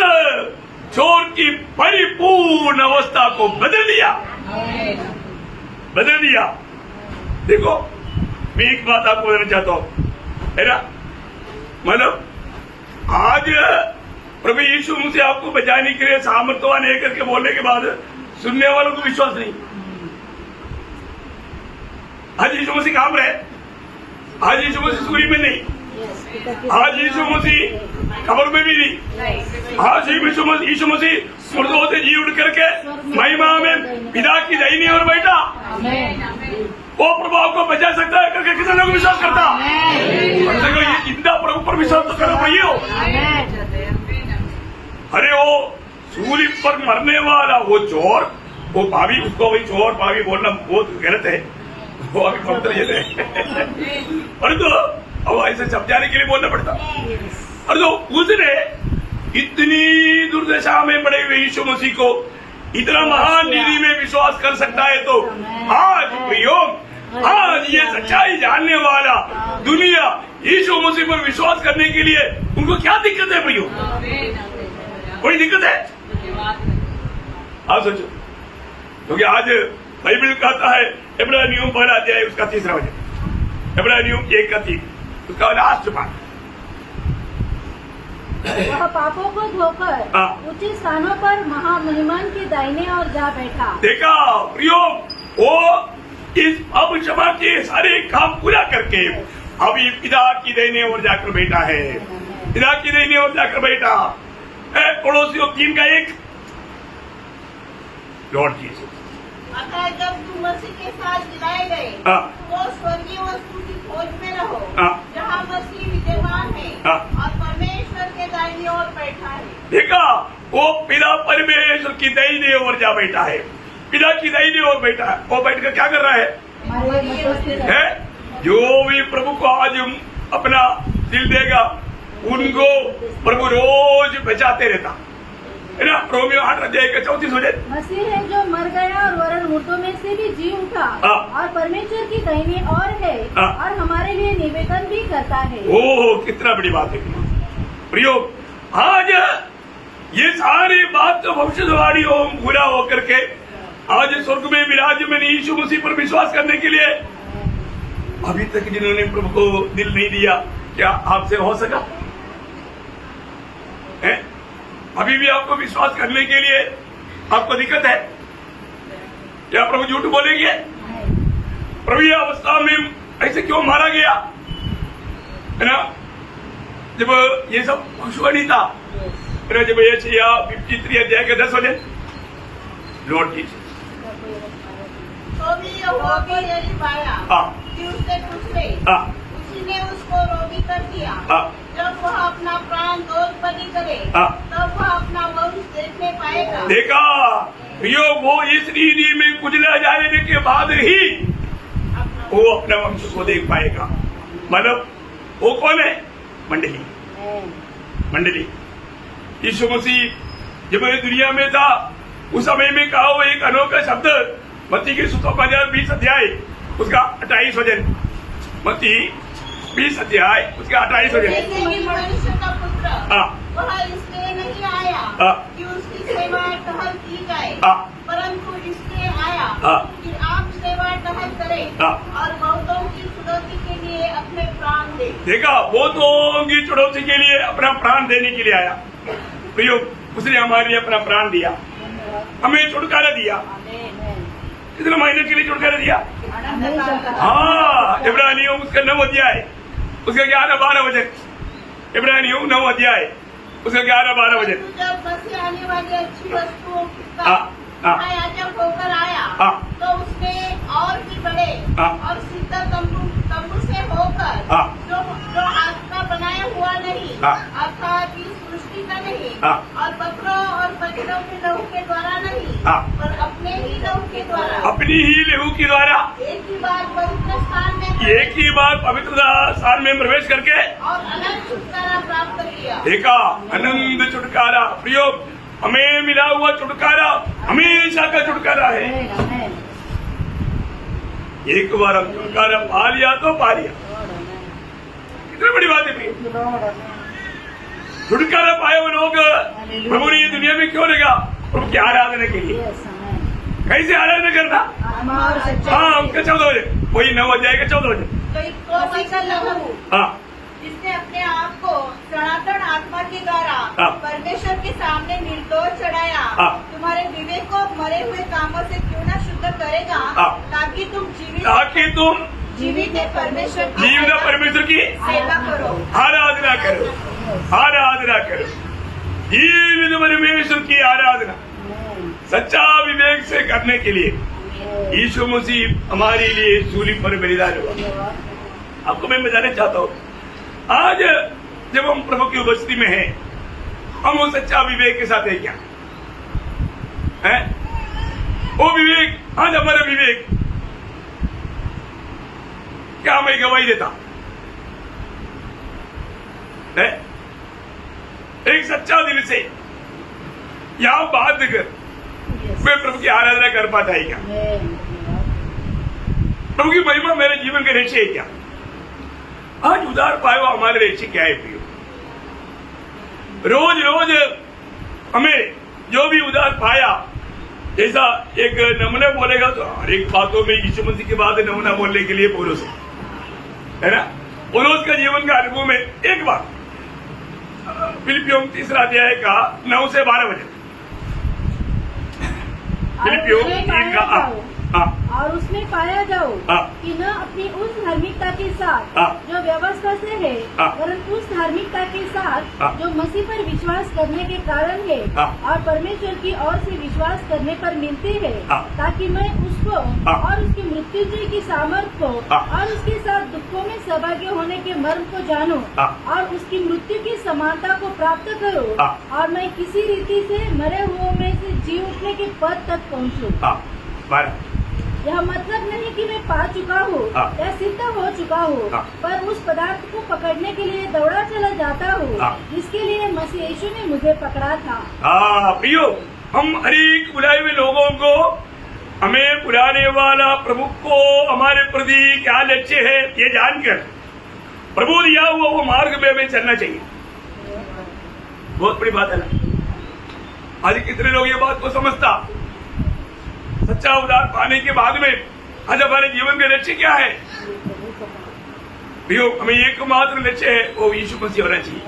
चोर की परिपूर्ण अवस्था को बदल दिया, बदल दिया। देखो, मैं एक बात आपको बताना चाहता हूँ, है ना, मतलब आज प्रभु यीशु मुझसे आपको बचाने के लिए सामर्थ्यवान है करके बोलने के बाद सुनने वालों को विश्वास नहीं। आज यीशु मसीह काम रहे, आज यीशु मसीह सूरी में नहीं, आज यीशु मसीह कब्र में भी नहीं, आज यीशु मसीह मुर्दों से जी उठ करके महिमा में पिता की दाहिनी ओर बैठा। वो प्रभु आपको बचा सकता है करके कितने लोग विश्वास करता? ये जिंदा प्रभु पर विश्वास तो करो भैया। अरे वो सूली पर मरने वाला वो चोर, वो पापी, उसको वही चोर पापी बोलना बहुत गलत है, वो अभी पवित्र है, और तो अब ऐसे समझाने के लिए बोलना पड़ता। और तो उसने इतनी दुर्दशा में पड़े हुए यीशु मसीह को इतना महान नीति में विश्वास कर सकता है, तो आज प्रयोग, आज ये सच्चाई जानने वाला दुनिया यीशु मसीह पर विश्वास करने के लिए उनको क्या दिक्कत है प्रयोग? कोई दिक्कत है? आप सोचो, क्योंकि आज बाइबल कहता है इब्रानियों 1 अध्याय उसका 3 वचन, इब्रानियों 1:3 उसका लास्ट पार्ट, वह पापों को धोकर हाँ। ऊंचे स्थानों पर महामहिमान के दाहिने ओर जा बैठा। देखा प्रियो, वो इस अब क्षमा के सारे काम पूरा करके अभी पिता की दाहिने ओर जाकर बैठा है। पिता की दाहिने ओर जाकर बैठा है। पड़ोसियों 3 का 1 लॉर्ड जीसस। अतः जब तुम मसीह के साथ जिलाए गए हाँ। तो स्वर्गीय वस्तु की खोज में रहो हाँ। जहाँ मसीह विद्यमान है हाँ। और परमेश्वर के दाहिनी ओर बैठा है। देखा, वो पिता परमेश्वर की दाहिने ओर जा बैठा है। पिता की दाहिने ओर बैठा है। वो बैठकर क्या कर रहा है? है जो भी प्रभु को आज अपना दिल देगा उनको प्रभु रोज बचाते रहता है ना। रोमियो 8:34 हो जाए। मसीह है जो मर गया और वरन मुर्दों में से भी जी उठा हाँ। और परमेश्वर की दाहिनी ओर है हाँ। और हमारे लिए निवेदन भी करता है। ओह, कितना बड़ी बात है प्रियो। आज ये सारी बात तो भविष्यवाणी हो पूरा होकर के आज स्वर्ग में विराजमान यीशु मसीह पर विश्वास करने के लिए अभी तक जिन्होंने प्रभु को दिल नहीं दिया, क्या आपसे हो सका है? अभी भी आपको विश्वास करने के लिए आपको दिक्कत है? क्या प्रभु झूठ बोलेंगे? प्रभु ये अवस्था में ऐसे क्यों मारा गया है ना? जब ये सब भविष्यवाणी था, जब ये 53 अध्याय के 10 वचन, लॉर्ड जीसस तो भी यहोवा को यही पाया हाँ। कि उससे कुछ ले हाँ। उसी ने उसको रोगी कर दिया। हाँ। जब वह अपना प्राण दोष बलि करे हाँ। तब वह अपना वंश देखने पाएगा। देखा यो, वो इस रीति में कुचला जाने के बाद ही वो अपना वंश को देख पाएगा। मतलब वो कौन है? मंडली। मंडली यीशु मसीह जब ये दुनिया में था उस समय में कहा वो एक अनोखा शब्द मत्ती के सुसमाचार 20 अध्याय उसका 28 वचन। मत्ती 20 अध्याय उसका 28 वचन। जैसे कि मनुष्य का पुत्र हाँ। वह इसलिए नहीं आया हाँ। कि उसकी सेवा टहल की जाए हाँ। परंतु इसलिए आया हाँ। कि आप सेवा टहल करें हाँ। और बहुतों की छुड़ौती के लिए अपने प्राण दे। देखा, बहुतों की चुनौती के लिए अपना प्राण देने के लिए आया। प्रियो, उसने हमारे लिए अपना प्राण दिया, हमें छुटकारा दिया। कितने महीने के लिए छुटकारा दिया? हाँ, इब्रानियों उसका 9 अध्याय उसका 11-12 वचन। इब्रानियों 9 अध्याय उसका 11-12 वचन। जब मसीह आने वाली अच्छी वस्तुओं हाँ। का याजक होकर आया हाँ। तो उसने और भी बड़े हाँ। और सिद्ध तंबू से होकर हाँ। जो हाथ का बनाया हुआ नहीं हाँ। अर्थात इस सृष्टि का नहीं हाँ। और बकरों और बछड़ों के लहू के द्वारा नहीं हाँ। पर अपने ही लहू के द्वारा अपनी ही लहू के द्वारा एक ही बार पवित्र स्थान में एक ही बार पवित्र स्थान में प्रवेश करके और अलग छुटकारा प्राप्त किया। देखा, आनंद छुटकारा। प्रियो, हमें मिला हुआ छुटकारा हमेशा का छुटकारा है। एक बार हम छुटकारा पा लिया तो पा लिया। कितनी बड़ी बात है प्रिय। छुटकारा पाए वो लोग प्रभु ने ये दुनिया में क्यों लगा? प्रभु की आराधना के लिए। कैसे आराधना करना? हाँ, उनका 14 वचन, वही 9 अध्याय का 14 वचन। तो वैसा लहू हाँ। जिसने अपने आप को सनातन आत्मा के द्वारा हाँ। परमेश्वर के सामने निर्दोष चढ़ाया हाँ। तुम्हारे विवेक को मरे हुए कामों से क्यों न शुद्ध करेगा हाँ। ताकि तुम जीवित परमेश्वर की जीवित परमेश्वर की सेवा करो। आराधना करो, आराधना करो। जीवित परमेश्वर की आराधना सच्चा विवेक से करने के लिए यीशु मसीह हमारे लिए सूली पर बलिदान हुआ। आपको मैं बताना चाहता हूँ, आज जब हम प्रभु की उपस्थिति में हैं, हम वो सच्चा विवेक के साथ है क्या है? वो विवेक, आज हमारा विवेक क्या मैं गवाही देता है? एक सच्चा दिल से यहां बात कर मैं प्रभु की आराधना कर पाता है क्या? प्रभु की महिमा मेरे जीवन के रेचे है क्या? आज उधार पाए हुआ हमारे रेचे क्या है प्रियो? रोज रोज हमें जो भी उधार पाया, जैसा एक नमूना बोलेगा तो हर एक बातों में यीशु मसीह के बाद नमूना बोलने के लिए पौलुस है ना? पौलुस का जीवन का अनुभव में एक बार फिलिपियों 3 अध्याय का 9 से 12 वचन। फिलिपियों 3 का और उसमें पाया जाओ हाँ। कि न अपनी उस धार्मिकता के साथ हाँ। जो व्यवस्था से है हाँ। वरन उस धार्मिकता के साथ हाँ। जो मसीह पर विश्वास करने के कारण है हाँ। और परमेश्वर की ओर से विश्वास करने पर मिलती है, हाँ। ताकि मैं उसको हाँ। और उसकी मृत्युंजय की सामर्थ को हाँ। और उसके साथ दुखों में सहभागी होने के मर्म को जानूं हाँ। और उसकी मृत्यु की समानता को प्राप्त करूं हाँ। और मैं किसी रीति से मरे हुओं में से जी उठने के पद तक पहुंचूं। यह मतलब नहीं कि मैं पा चुका हूँ हाँ। या सिद्ध हो चुका हूँ, हाँ। पर उस पदार्थ को पकड़ने के लिए दौड़ा चला जाता हूँ हाँ। जिसके लिए मसीह यीशु ने मुझे पकड़ा था। प्रियो, हम हर एक बुलाए हुए लोगों को, हमें बुलाने वाला प्रभु को हमारे प्रति क्या लक्ष्य है ये जानकर प्रभु दिया हुआ वो मार्ग में हमें चलना चाहिए। बहुत बड़ी बात है ना। आज कितने लोग ये बात को समझता, सच्चा उद्धार पाने के बाद में आज हमारे जीवन का लक्ष्य क्या है? प्रियो, हमें एकमात्र लक्ष्य है वो यीशु मसीह होना चाहिए।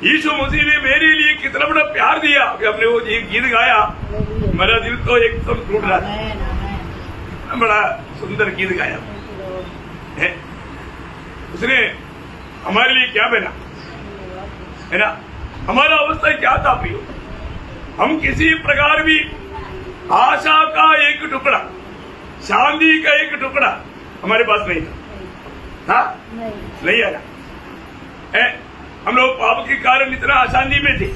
यीशु मसीह ने मेरे लिए कितना बड़ा प्यार दिया कि हमने वो गीत गाया, मेरा दिल तो एकदम टूट रहा था। बड़ा सुंदर गीत गाया है। उसने हमारे लिए क्या बना है ना। हमारा अवस्था क्या था प्रियो? हम किसी प्रकार भी आशा का एक टुकड़ा, शांति का एक टुकड़ा हमारे पास नहीं था। नहीं आया। हम लोग पाप के कारण इतना अशांति में थे,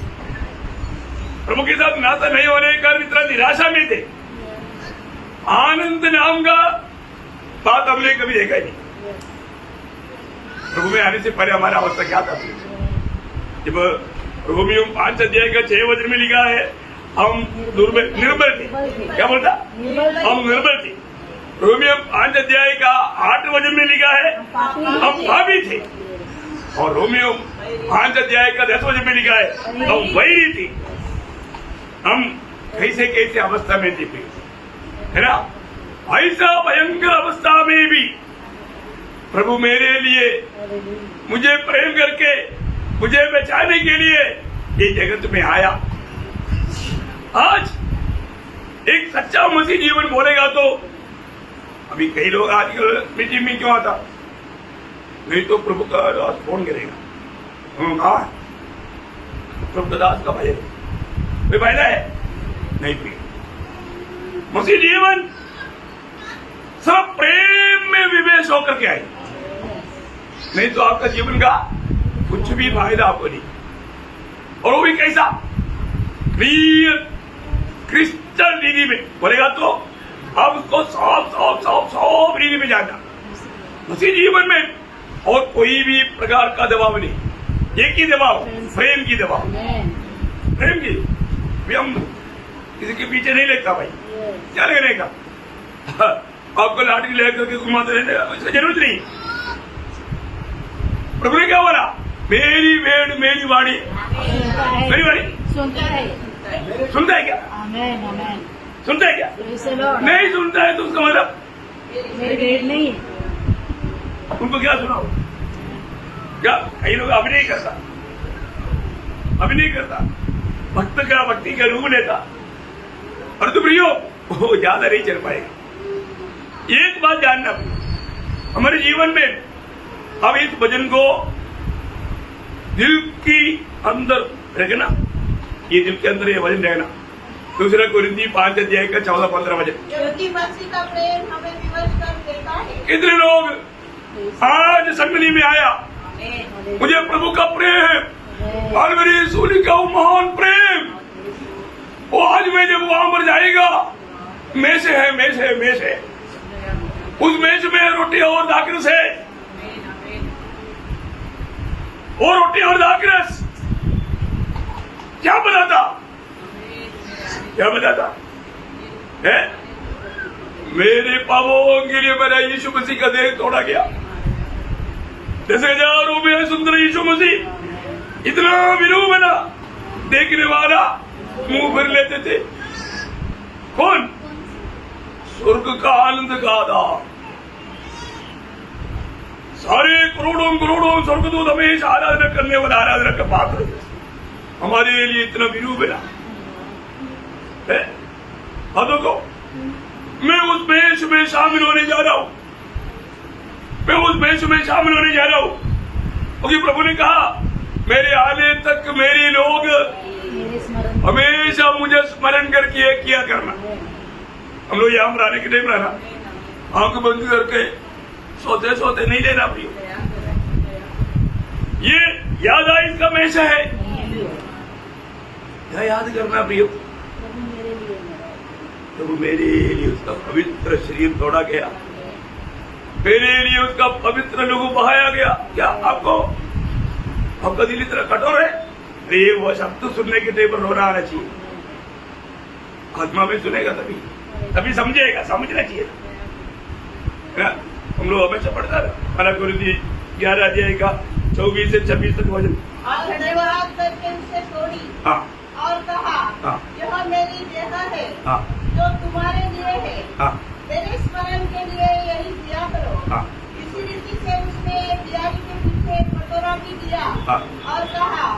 प्रभु के साथ नाता नहीं होने के कारण इतना निराशा में थे। आनंद नाम का बात हमने कभी देखा ही नहीं। प्रभु में आने से पहले हमारा अवस्था क्या था? जब रोमियो 5 अध्याय का 6 वचन में लिखा है, हम निर्बल थे। क्या बोलता? हम निर्बल थे। रोमियो 5 अध्याय का 8 वचन में लिखा है, हम पापी थे। और रोमियो 5 अध्याय का 10 वचन में लिखा है, हम वैरी थे। हम कैसे कैसे अवस्था में थे है ना। ऐसा भयंकर अवस्था में भी प्रभु मेरे लिए, मुझे प्रेम करके मुझे बचाने के लिए ये जगत में आया। आज एक सच्चा मसीह जीवन बोलेगा तो अभी कई लोग आजकल मीटिंग में क्यों आता? नहीं तो प्रभु का दास फोन करेगा, प्रभु का दास का भाई कोई फायदा है? नहीं प्रिय, मसीह जीवन सब प्रेम में विवेश होकर के आए, नहीं तो आपका जीवन का कुछ भी फायदा आपको नहीं। और वो भी कैसा? प्रिय क्रिस्टल रीति में बोलेगा तो आप उसको सॉफ्ट रीति में जाना। मसीह जीवन में और कोई भी प्रकार का दबाव नहीं, एक ही दबाव, प्रेम की दबाव, प्रेम की। भी हम किसी के पीछे नहीं लगता भाई, क्या लगने का? आपको लाठी लेकर के घुमाते रहने इसकी जरूरत नहीं। प्रभु ने क्या बोला? मेरी भेड़ मेरी वाणी, मेरी वाणी सुनता है क्या? सुनता है क्या? नहीं सुनता है तो उसका मतलब मेरी भेड़ नहीं है। उनको क्या सुनाओ? क्या कई लोग अभिनय करता, भक्त का भक्ति का रूप लेता, और तुम प्रियो वो ज्यादा नहीं चल पाएगा। एक बात जानना, हमारे जीवन में अब इस भजन को दिल की अंदर रखना, ये दिल के अंदर ये वचन रहना। दूसरा कोरिन्थी 5 अध्याय का 14-15 वचन, क्योंकि मसीह का प्रेम हमें विवश कर देता है। कितने लोग आज संगनी में आया, मुझे प्रभु का प्रेम, कालवरी सूली का वो महान प्रेम, वो आज में जब वहां पर जाएगा, मेज है, उस मेज में रोटी और दाखरस है, वो रोटी और दाखरस क्या बताता है? मेरे पापों के लिए मेरा यीशु मसीह का देह तोड़ा गया। 10,000 में सुंदर यीशु मसीह इतना विरूप बना, देखने वाला मुंह भर लेते थे। कौन? स्वर्ग का आनंद का आधार, सारे करोड़ों करोड़ों स्वर्गदूत हमेशा आराधना करने वाला आराधना का पात्र हमारे लिए इतना विरूप मिला है। हाथों को मैं उस बेश में शामिल होने जा रहा हूं, मैं उस बेश में शामिल होने जा रहा हूं, क्योंकि प्रभु ने कहा मेरे आने तक मेरे लोग मेरे स्मरण हमेशा मुझे स्मरण करके किया करना। हम लोग यहाँ रहने के टाइम रहना, आंख बंद करके सोते सोते नहीं लेना प्रियो, ये याद आई इसका हमेशा है, क्या याद करना प्रियो। तो मेरे लिए उसका पवित्र शरीर तोड़ा गया, मेरे लिए उसका पवित्र लहू बहाया गया। क्या आपका दिल इतना कठोर है? अरे वो शब्द सुनने के टाइम पर रोना आना चाहिए, आत्मा में सुनेगा तभी समझेगा, समझना चाहिए ना। हम लोग हमेशा पढ़ता रहा पहला कुरिन्थी 11 अध्याय का 24 से 26 तक वचन। और धन्यवाद करके उसे तोड़ी हाँ और कहा हाँ यह मेरी देह है हाँ जो तुम्हारे लिए है, हाँ मेरे स्मरण के लिए यही किया करो। हाँ इसी रीति से उसने बियारी के पीछे कटोरा भी दिया हाँ और कहा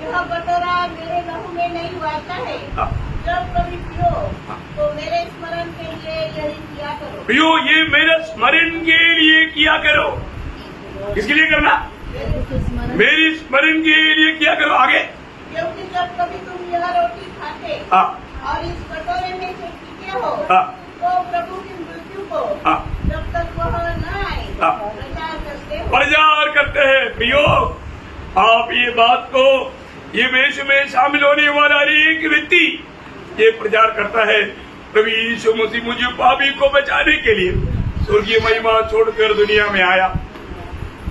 यह कटोरा मेरे लहू में नहीं बहता है, हाँ। जब कभी पियो हाँ। तो मेरे स्मरण के लिए यही किया करो। प्रियो ये मेरे स्मरण के लिए किया करो। किसके लिए करना? मेरी स्मरण के लिए किया करो। आगे क्योंकि जब कभी तुम यह रोटी खाते हाँ और इस कटोरे में से पीते हो हाँ तो प्रभु की मृत्यु को हाँ जब तक वह न आए हाँ। प्रचार करते हो। प्रचार करते हैं। प्रियो आप ये बात को, ये वेश में शामिल होने वाला एक व्यक्ति ये प्रचार करता है, प्रभु यीशु मसीह मुझे पापी को बचाने के लिए स्वर्गीय महिमा छोड़कर दुनिया में आया,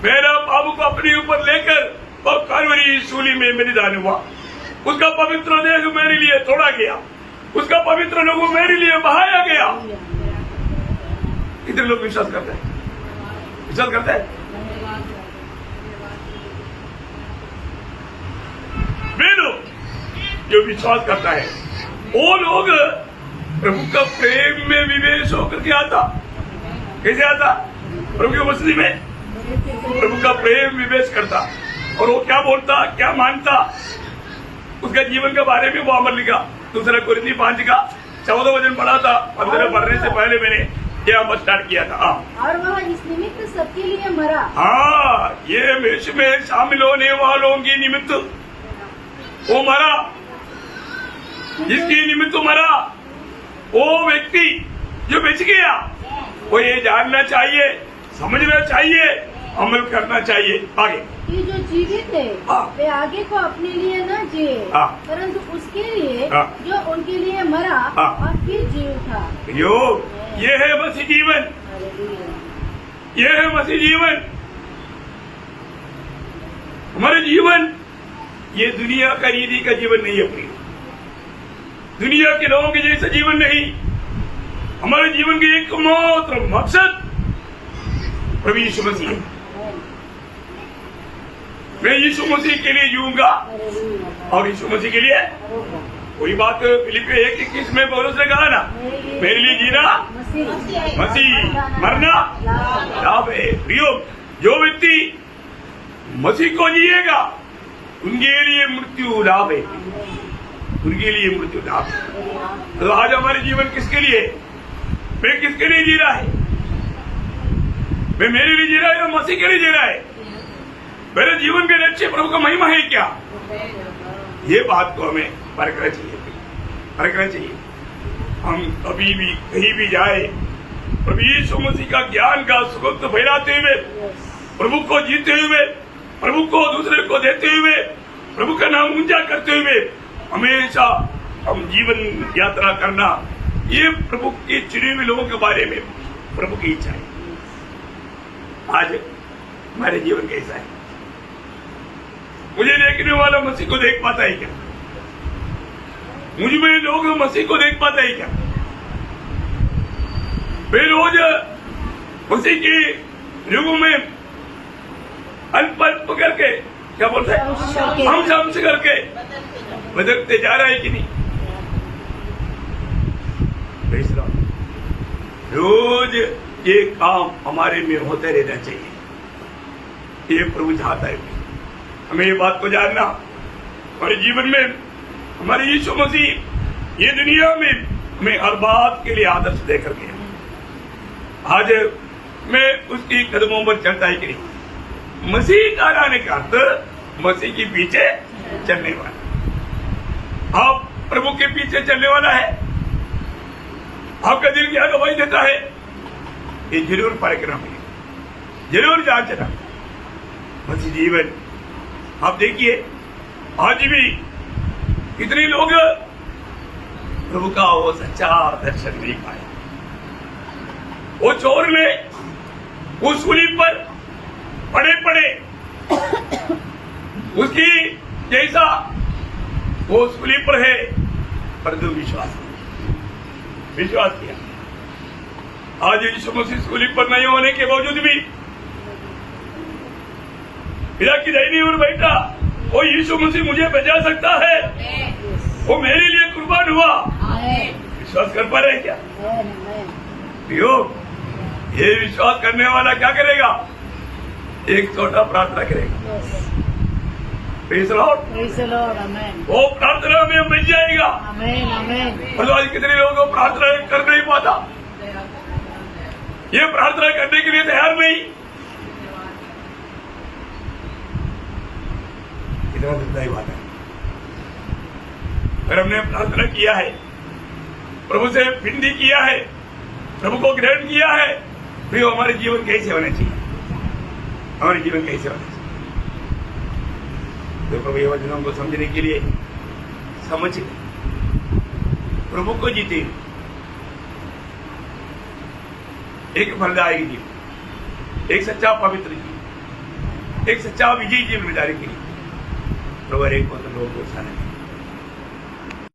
मेरा पाप को अपने ऊपर लेकर वह कलवरी सूली में बलिदान हुआ, उसका पवित्र देह मेरे लिए तोड़ा गया, उसका पवित्र लहू मेरे लिए बहाया गया। कितने लोग विश्वास करते हैं? विश्वास करते हैं? वे लोग जो विश्वास करता है वो लोग प्रभु का प्रेम में विवेश होकर के आता। कैसे आता? प्रभु की उपस्थिति में प्रभु का प्रेम विवेश करता, और वो क्या बोलता, क्या मानता, उसका जीवन के बारे में वो अमर लिखा। दूसरा कुरिन्थी 5 का 14 वचन पढ़ा था, 15 पढ़ने से पहले मैंने ये अमर स्टार्ट किया था। और वह इस निमित्त सबके लिए मरा। हाँ, ये वेश में शामिल होने वालों के निमित्त वो मरा, जिसके निमित्त मरा वो व्यक्ति जो बच गया, वो ये जानना चाहिए, समझना चाहिए, अमल करना चाहिए। आगे कि जो जीवित है हाँ। वे आगे को अपने लिए न जिए, हाँ। परंतु उसके लिए हाँ। जो उनके लिए मरा हाँ। और फिर जी उठा। ये है मसीह जीवन, ये है मसीह जीवन। हमारे जीवन ये दुनिया का रीति का जीवन नहीं है, प्रिय। दुनिया के लोगों के जैसा जीवन नहीं। हमारे जीवन के एकमात्र मकसद प्रभु यीशु मसीह है। मैं यीशु मसीह के लिए जीऊंगा और यीशु मसीह के लिए। वही बात फिलिपियों 1:21 में पौलुस ने कहा ना, मेरे लिए जीना मसीह, मरना लाभ है। प्रियो, जो व्यक्ति मसीह को जिएगा उनके लिए मृत्यु लाभ है, उनके लिए मृत्यु लाभ है। तो आज हमारे जीवन किसके लिए? मैं किसके लिए जी रहा है? मैं मेरे लिए जी रहा है या मसीह के लिए जी रहा है? मेरे जीवन के लक्ष्य प्रभु का महिमा है क्या? ये बात को हमें परखना चाहिए, परखना चाहिए। हम कभी भी कहीं भी जाए, प्रभु यीशु मसीह का ज्ञान का सुगंध फैलाते हुए, प्रभु को जीते हुए, प्रभु को दूसरे को देते हुए, प्रभु का नाम ऊंचा करते हुए हमेशा हम जीवन यात्रा करना, ये प्रभु के चुने हुए लोगों के बारे में प्रभु की इच्छा है। आज हमारे जीवन कैसा है? मुझे देखने वाला मसीह को देख पाता है क्या? मुझ में लोग मसीह को देख पाता है क्या? वे रोज मसीह के युगों में अल्प करके क्या बोलते हैं, हम समझ करके बदलते जा रहा है कि नहीं? रोज ये काम हमारे में होते रहना चाहिए। ये प्रभु चाहता है। हमें ये बात को जानना, हमारे जीवन में हमारे यीशु मसीह ये दुनिया में हमें हर बात के लिए आदर्श देकर गया। आज मैं उसकी कदमों पर चलता ही करी। मसीह का आने का अर्थ मसीह के पीछे चलने वाला। आप प्रभु के पीछे चलने वाला है, आपका दिल क्या गवाही देता है, ये जरूर परखना होगा, जरूर जांचना। मसीह जीवन आप देखिए, आज भी कितने लोग प्रभु का वो सच्चा दर्शन नहीं पाए। वो चोर ने उस सूली पर पड़े पड़े उसकी जैसा वो सूली पर है, परंतु विश्वास किया। आज यीशु मसीह सूली पर नहीं होने के बावजूद भी पिता की दयनीय और बैठा, वो यीशु मसीह मुझे बचा सकता है, वो मेरे लिए कुर्बान हुआ। विश्वास कर पा रहे क्या? ये विश्वास करने वाला क्या करेगा? एक छोटा प्रार्थना करेगा। Praise the Lord. Praise the Lord. Amen. वो प्रार्थना में बच जाएगा। Amen. Amen. मतलब आज कितने लोगों को प्रार्थना कर नहीं पाता, ये प्रार्थना करने के लिए तैयार नहीं। इतना दुखदायी बात है। अगर हमने प्रार्थना किया है, प्रभु से विनती किया है, प्रभु को ग्रहण किया है, तो हमारे जीवन कैसे होना चाहिए, हमारे जीवन कैसे होना चाहिए। तो प्रभु ये वचनों को समझने के लिए समझ प्रभु को जीते, एक फलदायक जीवन, एक सच्चा पवित्र जीवन, एक सच्चा विजयी जीवन गुजारने के लिए प्रभु एक लोगों को